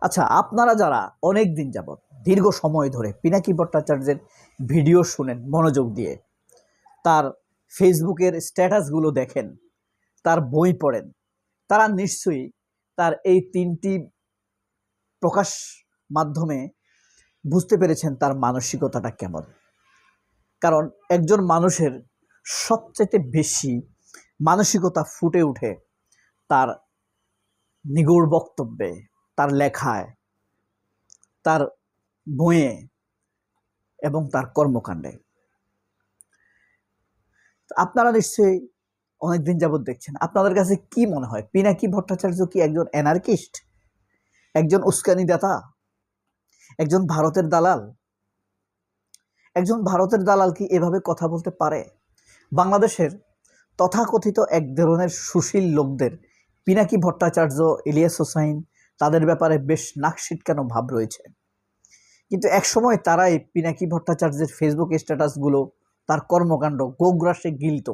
আচ্ছা, আপনারা যারা অনেক দিন যাবৎ দীর্ঘ সময় ধরে পিনাকি ভট্টাচার্যের ভিডিও শুনেন মনোযোগ দিয়ে, তার ফেসবুকের স্ট্যাটাসগুলো দেখেন, তার বই পড়েন, তারা নিশ্চয়ই তার এই তিনটি প্রকাশ মাধ্যমে বুঝতে পেরেছেন তার মানসিকতাটা কেমন। কারণ একজন মানুষের সবচেয়ে বেশি মানসিকতা ফুটে ওঠে তার নিগূঢ় বক্তব্যে, তার লেখায়, তার বইয়ে এবং তার কর্মকাণ্ডে। আপনারা নিশ্চয়ই অনেকদিন যাবৎ দেখছেন। আপনাদের কাছে কি মনে হয়, পিনাকি ভট্টাচার্য কি একজন অ্যানার্কিস্ট, একজন উস্কানিদাতা, একজন ভারতের দালাল? একজন ভারতের দালাল কি এভাবে কথা বলতে পারে? বাংলাদেশের তথাকথিত এক ধরনের সুশীল লোকদের পিনাকি ভট্টাচার্য, ইলিয়াস হোসাইন, তাদের ব্যাপারে বেশ নাক সিটকানো ভাব রয়েছে। কিন্তু একসময় তারাই পিনাকি ভট্টাচার্যের ফেসবুক স্ট্যাটাসগুলো, তার কর্মকাণ্ড গোগ্রাসে গিলত,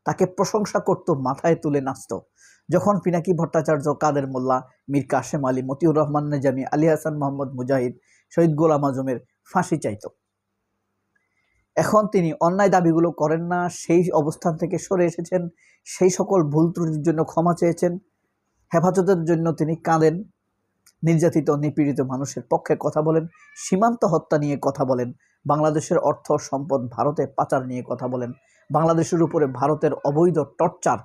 তাকে প্রশংসা করত, মাথায় তুলে নাচত। যখন পিনাকি ভট্টাচার্য, কাদের মোল্লা, মীর কাসেম আলী, মতিউর রহমান নিজামী, আলী হাসান মোহাম্মদ মুজাহিদ, শহীদ গোলাম আজমের ফাঁসি চাইত, এখন তিনি অন্যায় দাবিগুলো করেন না, সেই অবস্থান থেকে সরে এসেছেন, সেই সকল ভুল ত্রুটির জন্য ক্ষমা চেয়েছেন, হেফাজতের জন্য তিনি কাঁদেন, নির্যাতিত নিপীড়িত মানুষের পক্ষে কথা বলেন, সীমান্ত হত্যা নিয়ে কথা বলেন, বাংলাদেশের অর্থ সম্পদ ভারতে পাচার নিয়ে কথা বলেন, বাংলাদেশের উপরে ভারতের অবৈধ টর্চার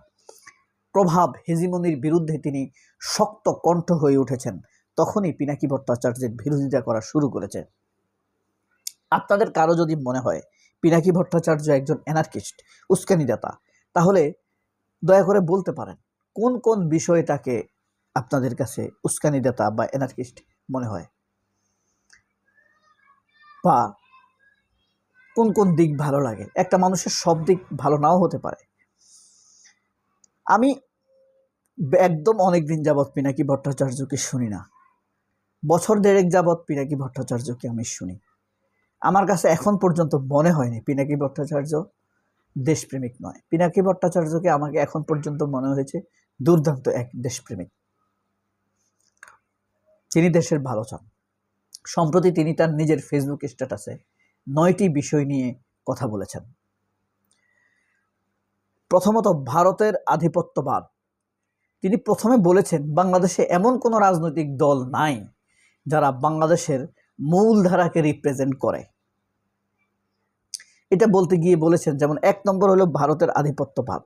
প্রভাব হেজিমনির বিরুদ্ধে তিনি শক্ত কণ্ঠ হয়ে উঠেছেন। তখনই পিনাকি ভট্টাচার্যের বিরোধিতা করা শুরু করেছে। আপনাদের কারো যদি মনে হয় পিনাকি ভট্টাচার্য একজন অ্যানার্কিস্ট, উস্কানিদাতা, তাহলে দয়া করে বলতে পারেন কোন কোন বিষয়ে তাকে আপনাদের কাছে উস্কানিদাতা বা অ্যানার্কিস্ট মনে হয়, বা কোন কোন দিক ভালো লাগে। একটা মানুষের সব দিক ভালো নাও হতে পারে। আমি একদম অনেক দিন যাবৎ পিনাকি ভট্টাচার্যকে শুনি না, বছর দেড়েক যাবৎ পিনাকি ভট্টাচার্যকে আমি শুনি। আমার কাছে এখন পর্যন্ত মনে হয়নি পিনাকি ভট্টাচার্য দেশপ্রেমিক নয়। পিনাকি ভট্টাচার্যকে আমাকে এখন পর্যন্ত মনে হয়েছে দুর্দান্ত এক দেশপ্রেমিক। তিনি দেশের ভালো চান। সম্প্রতি তিনি তার নিজের ফেসবুক স্ট্যাটাসে 9টি বিষয় নিয়ে কথা বলেছেন। প্রথমত, ভারতের আধিপত্যবাদ। তিনি প্রথমে বলেছেন বাংলাদেশে এমন কোনো রাজনৈতিক দল নাই যারা বাংলাদেশের মূল ধারাকে রিপ্রেজেন্ট করে। এটা বলতে গিয়ে বলেছেন, যেমন 1 নম্বর হলো ভারতের আধিপত্যবাদ।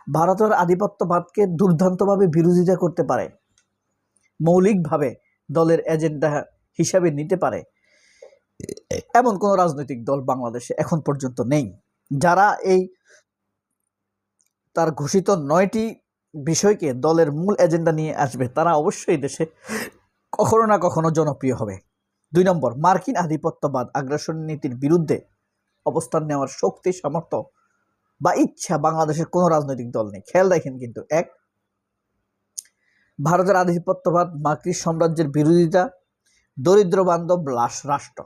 ভারতের আধিপত্যবাদকে দুর্দান্তভাবে বিরোধিতা করতে পারে, মৌলিকভাবে দলের এজেন্ডা হিসাবে নিতে পারে, এমন কোনো রাজনৈতিক দল বাংলাদেশে এখন পর্যন্ত নেই যারা এই তার ঘোষিত 9টি বিষয়কে দলের মূল এজেন্ডা নিয়ে আসবে। তারা অবশ্যই দেশে কখনো না কখনো জনপ্রিয় হবে। 2 নম্বর, মার্কিন আধিপত্যবাদ আগ্রাসন নীতির বিরুদ্ধে অবস্থান নেওয়ার শক্তি, সামর্থ্য বা ইচ্ছা বাংলাদেশের কোনো রাজনৈতিক দল নেই। খেয়াল রাখেন কিন্তু, 1, ভারতের আধিপত্যবাদ, মার্কিন সাম্রাজ্যের বিরোধিতা, দরিদ্র বান্ধব রাষ্ট্র,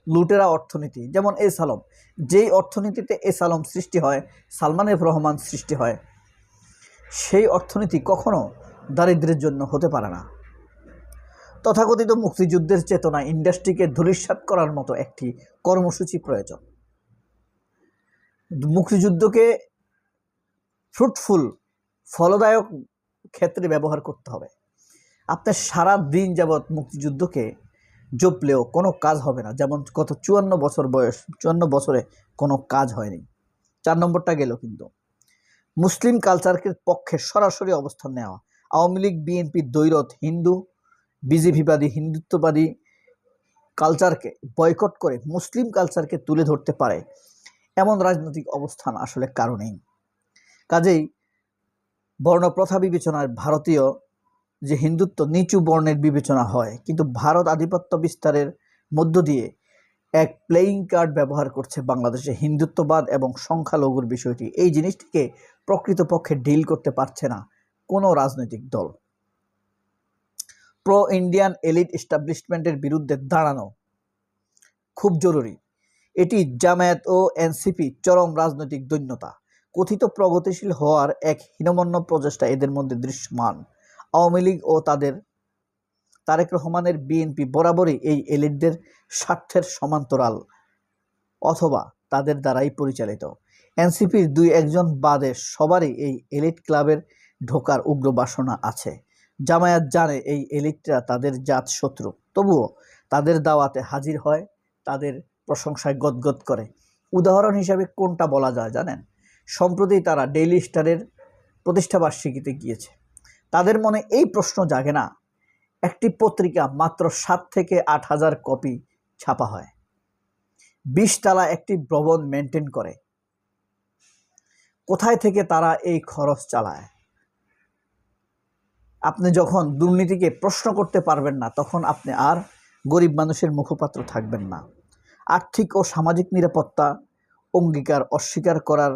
লুটেরা অর্থনীতি, যেমন এস আলম। যেই অর্থনীতিতে এস আলম সৃষ্টি হয়, সালমান এফ রহমান সৃষ্টি হয়, সেই অর্থনীতি কখনো দারিদ্র্যের জন্য হতে পারে না। তথাকথিত মুক্তিযুদ্ধের চেতনা, ইন্ডাস্ট্রিকে ধূলিসাৎ করার মতো একটি কর্মসূচি প্রয়োজন। মুক্তিযুদ্ধকে ফ্রুটফুল, ফলদায়ক ক্ষেত্রে ব্যবহার করতে হবে। আপনার সারা দিন যাবৎ মুক্তিযুদ্ধকে জপলেও কোনো কাজ হবে না, যেমন গত 54 বছর বয়স, 54 বছরে কোনো কাজ হয়নি। 4 নম্বরটা গেল কিন্তু, মুসলিম কালচারের পক্ষে সরাসরি অবস্থান নেওয়া। আওয়ামী লীগ, বিএনপি দ্বৈরথ, হিন্দু বিজেপিবাদী, হিন্দুত্ববাদী কালচারকে বয়কট করে মুসলিম কালচারকে তুলে ধরতে পারে এমন রাজনৈতিক অবস্থান আসলে কারো নেই। কাজেই বর্ণপ্রথা বিবেচনায় ভারতীয় যে হিন্দুত্ব নিচু বর্ণের বিবেচনা হয়, কিন্তু ভারত আধিপত্য বিস্তারের মধ্য দিয়ে এক প্লেয়িং কার্ড ব্যবহার করছে বাংলাদেশে হিন্দুত্ববাদ এবং সংখ্যালঘুর বিষয়টি। এই জিনিসটিকে প্রকৃতপক্ষে ডিল করতে পারছে না কোনো রাজনৈতিক দল। প্রো ইন্ডিয়ান এলিট এস্টাবলিশমেন্টের বিরুদ্ধে দাঁড়ানো খুব জরুরি। এটি জামায়াত ও এনসিপি চরম রাজনৈতিক দৈন্যতা। কথিত প্রগতিশীল হওয়ার এক হীনমন্য প্রচেষ্টা এদের মধ্যে দৃশ্যমান। আওয়ামী লীগ ও তাদের তারেক রহমানের বিএনপি বরাবরই এই এলিটদের স্বার্থের সমান্তরাল অথবা তাদের দ্বারাই পরিচালিত। এনসিপির 2-1 বাদে সবারই এই এলিট ক্লাবের ঢোকার উগ্র বাসনা আছে। জামায়াত জানে এই এলিটরা তাদের জাত শত্রু, তবুও তাদের দাওয়াতে হাজির হয়, তাদের প্রশংসায় গদগদ করে। উদাহরণ হিসাবে কোনটা বলা যায় জানেন? সম্প্রতি তারা ডেইলি স্টারের প্রতিষ্ঠাবার্ষিকীতে গিয়েছে। তাদের মনে এই প্রশ্ন জাগে না, একটি পত্রিকা মাত্র 7 থেকে 8 হাজার কপি ছাপা হয়, 20 তলা একটি ভবন মেনটেন করে, কোথায় থেকে তারা এই খরচ চালায়? আপনি যখন দুর্নীতিকে প্রশ্ন করতে পারবেন না, তখন আপনি আর গরিব মানুষের মুখপাত্র থাকবেন না। আর্থিক ও সামাজিক নিরাপত্তা অঙ্গীকার অস্বীকার করার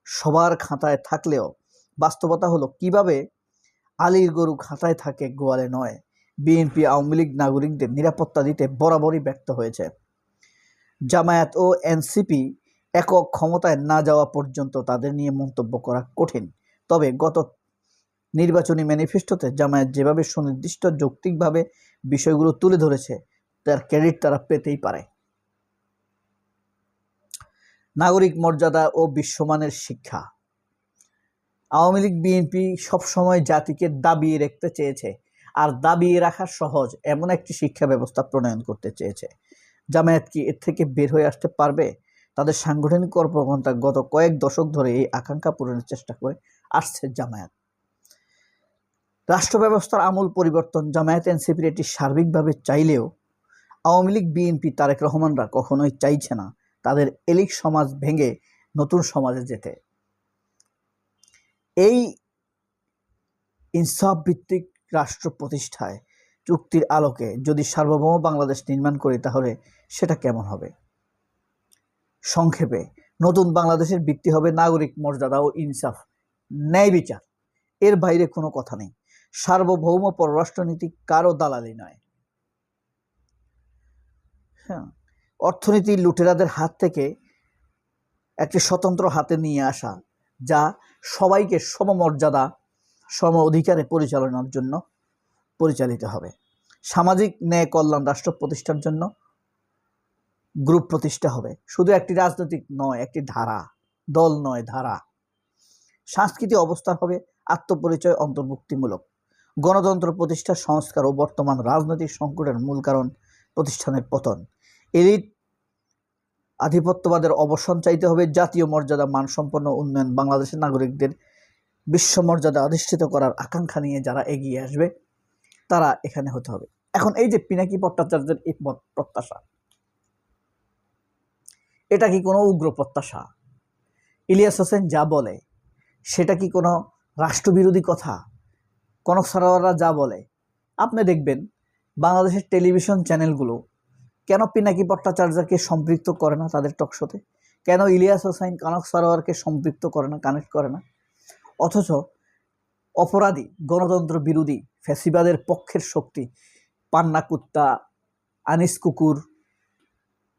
সবার খাতায় থাকলেও বাস্তবতা হলো কিভাবে আলীর গরু খাতায় থাকে গোয়ালে নয়। বিএনপি আওয়ামী লীগ নাগরিকদের নিরাপত্তা দিতে বরাবরই ব্যর্থ হয়েছে। জামায়াত ও এনসিপি একক ক্ষমতায় না যাওয়া পর্যন্ত তাদের নিয়ে মন্তব্য করা কঠিন। তবে গত নির্বাচনী ম্যানিফেস্টোতে জামায়াত যেভাবে সুনির্দিষ্ট যৌক্তিকভাবে বিষয়গুলো তুলে ধরেছে, তার ক্রেডিট তারা পেতেই পারে। নাগরিক মর্যাদা ও বিশ্বমানের শিক্ষা। আওয়ামী লীগ বিএনপি সবসময় জাতিকে দাবিয়ে রাখতে চেয়েছে, আর দাবিয়ে রাখা সহজ এমন একটি শিক্ষা ব্যবস্থা প্রণয়ন করতে চেয়েছে। জামায়াত কি এর থেকে বের হয়ে আসতে পারবে? তাদের সাংগঠনিক কর্মকর্তা গত কয়েক দশক ধরে এই আকাঙ্ক্ষা পূরণের চেষ্টা করে আসছে জামায়াত। রাষ্ট্র ব্যবস্থার আমূল পরিবর্তন জামায়াত এনসিপির এটি সার্বিকভাবে চাইলেও আওয়ামী লীগ বিএনপি তারেক রহমানরা কখনোই চাইছে না তাদের এলিট সমাজ ভেঙে নতুন সমাজে যেতে। এই ইনসাফ ভিত্তিক রাষ্ট্র প্রতিষ্ঠায় চুক্তির আলোকে যদি সার্বভৌম বাংলাদেশ নির্মাণ করি, তাহলে সেটা কেমন হবে? সংক্ষেপে, নতুন বাংলাদেশের ভিত্তি হবে নাগরিক মর্যাদা ও ইনসাফ, ন্যায় বিচার। এর বাইরে কোনো কথা নেই। সার্বভৌম পররাষ্ট্রনীতি কারো দালালি নয়। হ্যাঁ, অর্থনীতি লুটেরাদের হাত থেকে একটি স্বতন্ত্র হাতে নিয়ে আসা, যা সবাইকে সমমর্যাদা সম অধিকারে পরিচালনার জন্য পরিচালিত হবে। সামাজিক ন্যায় কল্যাণ রাষ্ট্র প্রতিষ্ঠার জন্য গ্রুপ প্রতিষ্ঠা হবে, শুধু একটি রাজনৈতিক নয়, একটি ধারা, দল নয়, ধারা। সাংস্কৃতিক অবস্থান হবে আত্মপরিচয় অন্তর্ভুক্তিমূলক। গণতন্ত্র প্রতিষ্ঠার সংস্কার ও বর্তমান রাজনৈতিক সংকটের মূল কারণ প্রতিষ্ঠানের পতন। এলিট আধিপত্যবাদের অবসান চাইতে হবে। জাতীয় মর্যাদা মানসম্পন্ন উন্নয়ন, বাংলাদেশের নাগরিকদের বিশ্বমর্যাদা অধিষ্ঠিত করার আকাঙ্ক্ষা নিয়ে যারা এগিয়ে আসবে, তারা এখানে হতে হবে। এখন এই যে পিনাকি ভট্টাচার্যের এই প্রত্যাশা, এটা কি কোনো উগ্র প্রত্যাশা? ইলিয়াস হোসেন যা বলে সেটা কি কোনো রাষ্ট্রবিরোধী কথা? কনক সারোয়াররা যা বলে, আপনি দেখবেন বাংলাদেশের টেলিভিশন চ্যানেলগুলো কেন পিনাকি ভট্টাচার্যকে সম্পৃক্ত করে না তাদের টকশোতে? কেন ইলিয়াস হোসেন কনক সারোয়ারকে সম্পৃক্ত করে না, কানেক্ট করে না? অথচ অপরাধী, গণতন্ত্র বিরোধী, ফ্যাসিবাদের পক্ষের শক্তি পান্না কুত্তা, আনিস কুকুর,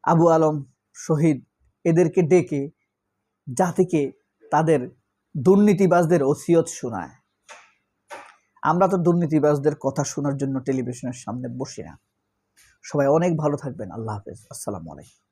আবু আলম শহীদ, এদেরকে ডেকে জাতিকে তাদের দুর্নীতিবাজদের ওসিয়ত শোনায়। আমরা তো দুর্নীতিবাজদের কথা শোনার জন্য টেলিভিশনের সামনে বসি না। সবাই অনেক ভালো থাকবেন। আল্লাহ হাফেজ। আসসালামু আলাইকুম।